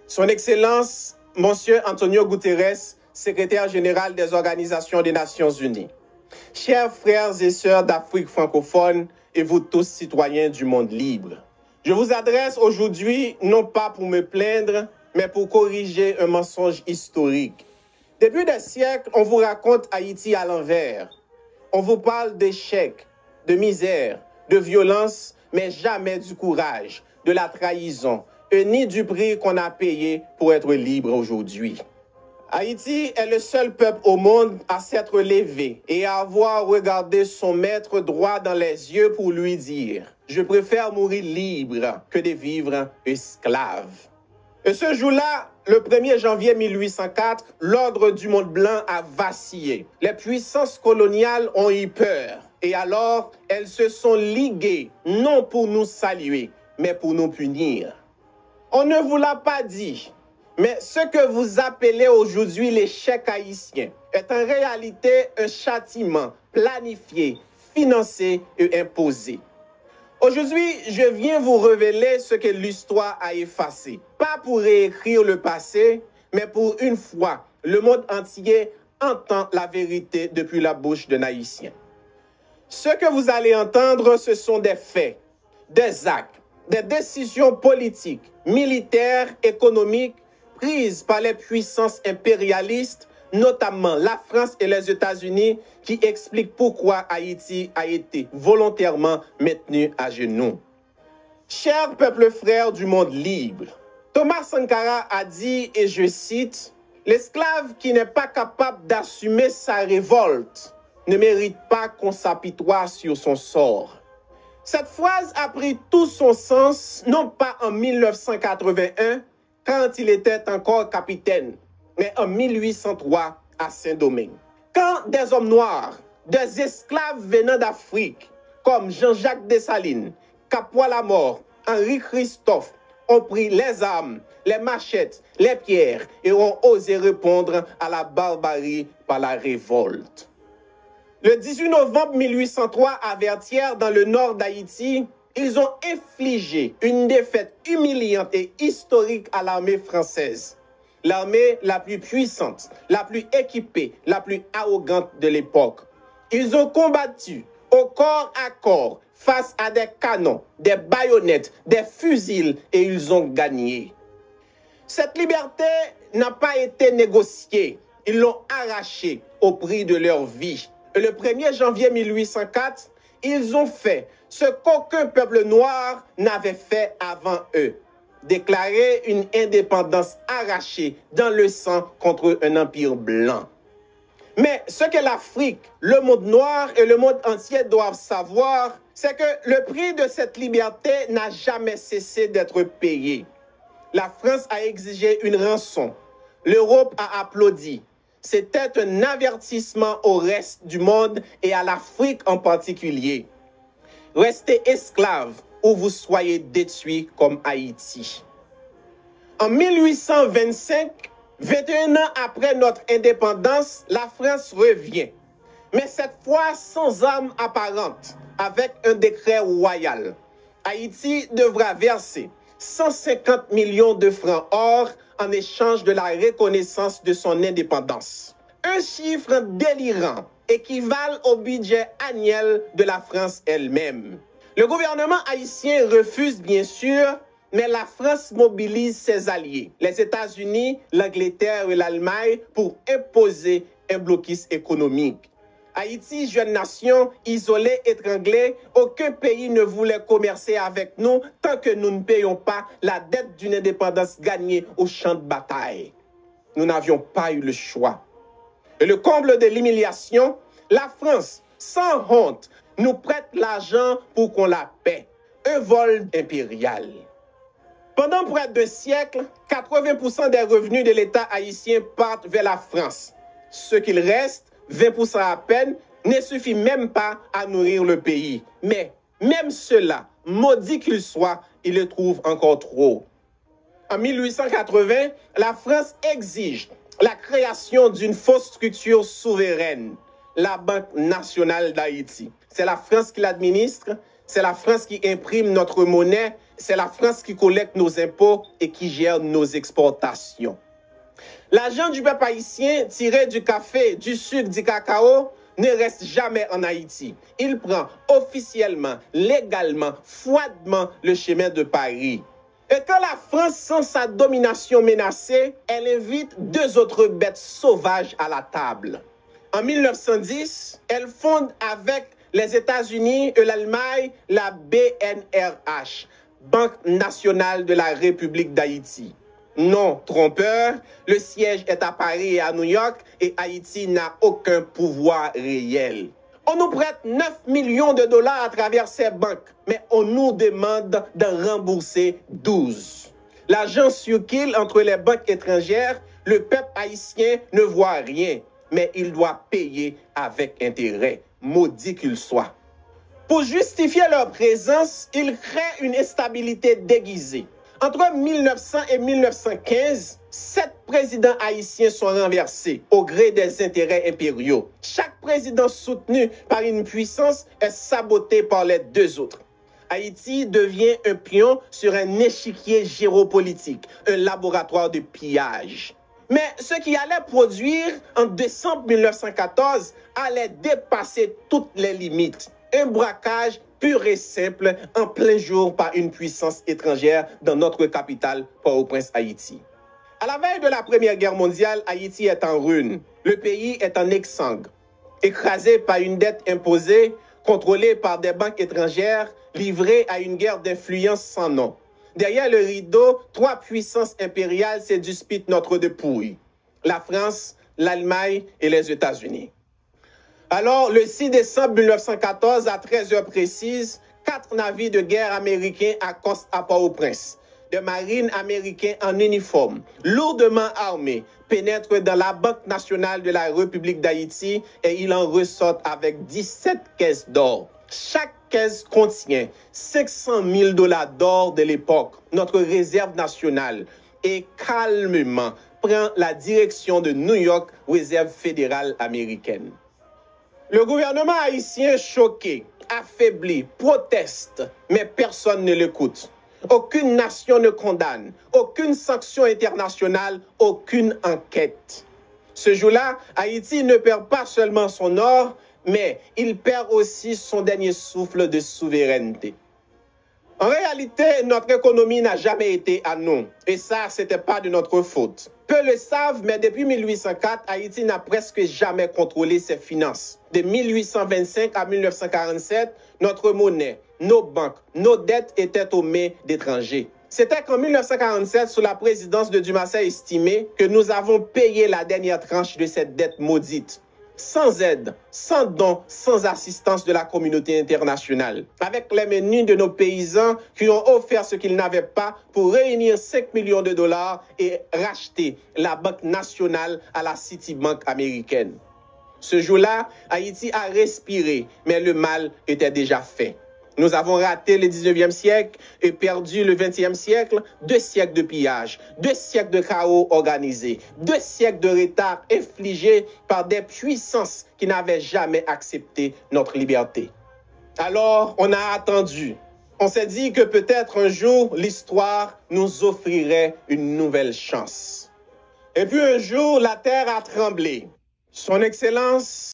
Son Excellence, Monsieur Antonio Guterres, secrétaire général des Organisations des Nations Unies. Chers frères et sœurs d'Afrique francophone et vous tous citoyens du monde libre, je vous adresse aujourd'hui non pas pour me plaindre, mais pour corriger un mensonge historique. Depuis des siècles, on vous raconte Haïti à l'envers. On vous parle d'échecs, de misère, de violence, mais jamais du courage, de la trahison, ni du prix qu'on a payé pour être libre aujourd'hui. Haïti est le seul peuple au monde à s'être levé et à avoir regardé son maître droit dans les yeux pour lui dire « Je préfère mourir libre que de vivre esclave ». Et ce jour-là, le 1er janvier 1804, l'ordre du monde blanc a vacillé. Les puissances coloniales ont eu peur. Et alors, elles se sont liguées, non pour nous saluer, mais pour nous punir. On ne vous l'a pas dit, mais ce que vous appelez aujourd'hui l'échec haïtien est en réalité un châtiment planifié, financé et imposé. Aujourd'hui, je viens vous révéler ce que l'histoire a effacé. Pas pour réécrire le passé, mais pour une fois, le monde entier entend la vérité depuis la bouche d'un Haïtien. Ce que vous allez entendre, ce sont des faits, des actes, des décisions politiques, militaires, économiques, prises par les puissances impérialistes, notamment la France et les États-Unis, qui expliquent pourquoi Haïti a été volontairement maintenu à genoux. Chers peuples frères du monde libre, Thomas Sankara a dit, et je cite, « L'esclave qui n'est pas capable d'assumer sa révolte ne mérite pas qu'on s'apitoie sur son sort. » Cette phrase a pris tout son sens, non pas en 1981, quand il était encore capitaine, mais en 1803 à Saint-Domingue. Quand des hommes noirs, des esclaves venant d'Afrique, comme Jean-Jacques Dessalines, Capois-Lamort, Henri Christophe, ont pris les armes, les machettes, les pierres et ont osé répondre à la barbarie par la révolte. Le 18 novembre 1803, à Vertières, dans le nord d'Haïti, ils ont infligé une défaite humiliante et historique à l'armée française. L'armée la plus puissante, la plus équipée, la plus arrogante de l'époque. Ils ont combattu au corps à corps face à des canons, des baïonnettes, des fusils et ils ont gagné. Cette liberté n'a pas été négociée. Ils l'ont arrachée au prix de leur vie. Et le 1er janvier 1804, ils ont fait ce qu'aucun peuple noir n'avait fait avant eux. Déclarer une indépendance arrachée dans le sang contre un empire blanc. Mais ce que l'Afrique, le monde noir et le monde entier doivent savoir, c'est que le prix de cette liberté n'a jamais cessé d'être payé. La France a exigé une rançon. L'Europe a applaudi. C'était un avertissement au reste du monde et à l'Afrique en particulier. Restez esclaves ou vous soyez détruits comme Haïti. En 1825, 21 ans après notre indépendance, la France revient. Mais cette fois sans armes apparentes, avec un décret royal. Haïti devra verser 150 millions de francs or en échange de la reconnaissance de son indépendance. Un chiffre délirant équivalent au budget annuel de la France elle-même. Le gouvernement haïtien refuse bien sûr, mais la France mobilise ses alliés, les États-Unis, l'Angleterre et l'Allemagne, pour imposer un blocus économique. Haïti, jeune nation, isolée, étranglée, aucun pays ne voulait commercer avec nous tant que nous ne payons pas la dette d'une indépendance gagnée au champ de bataille. Nous n'avions pas eu le choix. Et le comble de l'humiliation, la France, sans honte, nous prête l'argent pour qu'on la paie. Un vol impérial. Pendant près d'un siècle, 80% des revenus de l'État haïtien partent vers la France. Ce qu'il reste, 20% à peine, ne suffit même pas à nourrir le pays. Mais même cela, maudit qu'il soit, il le trouve encore trop. En 1880, la France exige la création d'une fausse structure souveraine, la Banque nationale d'Haïti. C'est la France qui l'administre, c'est la France qui imprime notre monnaie, C'est la France qui collecte nos impôts et qui gère nos exportations. L'argent du peuple haïtien tiré du café, du sucre, du cacao ne reste jamais en Haïti. Il prend officiellement, légalement, froidement le chemin de Paris. Et quand la France sent sa domination menacée, elle invite deux autres bêtes sauvages à la table. En 1910, elle fonde avec les États-Unis et l'Allemagne la BNRH, Banque nationale de la République d'Haïti. Non trompeur, le siège est à Paris et à New York et Haïti n'a aucun pouvoir réel. On nous prête 9 millions de dollars à travers ces banques, mais on nous demande de rembourser 12. L'argent circule entre les banques étrangères, le peuple haïtien ne voit rien, mais il doit payer avec intérêt, maudit qu'il soit. Pour justifier leur présence, ils créent une instabilité déguisée. Entre 1900 et 1915, 7 présidents haïtiens sont renversés au gré des intérêts impériaux. Chaque président soutenu par une puissance est saboté par les deux autres. Haïti devient un pion sur un échiquier géopolitique, un laboratoire de pillage. Mais ce qui allait produire en décembre 1914 allait dépasser toutes les limites. Un braquage pur et simple en plein jour par une puissance étrangère dans notre capitale, Port-au-Prince, Haïti. À la veille de la Première Guerre mondiale, Haïti est en ruine. Le pays est en exsangue, écrasé par une dette imposée, contrôlée par des banques étrangères, livrée à une guerre d'influence sans nom. Derrière le rideau, 3 puissances impériales se disputent notre dépouille. La France, l'Allemagne et les États-Unis. Alors, le 6 décembre 1914, à 13h précises, 4 navires de guerre américains accostent à Port-au-Prince. Des marines américains en uniforme, lourdement armés, pénètrent dans la Banque nationale de la République d'Haïti et ils en ressortent avec 17 caisses d'or. Chaque caisse contient 500 000 dollars d'or de l'époque, notre réserve nationale, et calmement prend la direction de New York, réserve fédérale américaine. Le gouvernement haïtien choqué, affaibli, proteste, mais personne ne l'écoute. Aucune nation ne condamne, aucune sanction internationale, aucune enquête. Ce jour-là, Haïti ne perd pas seulement son or, mais il perd aussi son dernier souffle de souveraineté. En réalité, notre économie n'a jamais été à nous, et ça, ce n'était pas de notre faute. Peu le savent, mais depuis 1804, Haïti n'a presque jamais contrôlé ses finances. De 1825 à 1947, notre monnaie, nos banques, nos dettes étaient aux mains d'étrangers. C'était qu'en 1947, sous la présidence de Dumassé estimé, que nous avons payé la dernière tranche de cette dette maudite. Sans aide, sans dons, sans assistance de la communauté internationale. Avec les menus de nos paysans qui ont offert ce qu'ils n'avaient pas pour réunir 5 millions de dollars et racheter la Banque nationale à la Citibank américaine. Ce jour-là, Haïti a respiré, mais le mal était déjà fait. Nous avons raté le 19e siècle et perdu le 20e siècle, 2 siècles de pillage, 2 siècles de chaos organisé, 2 siècles de retard infligés par des puissances qui n'avaient jamais accepté notre liberté. Alors, on a attendu. On s'est dit que peut-être un jour, l'histoire nous offrirait une nouvelle chance. Et puis un jour, la terre a tremblé. Son Excellence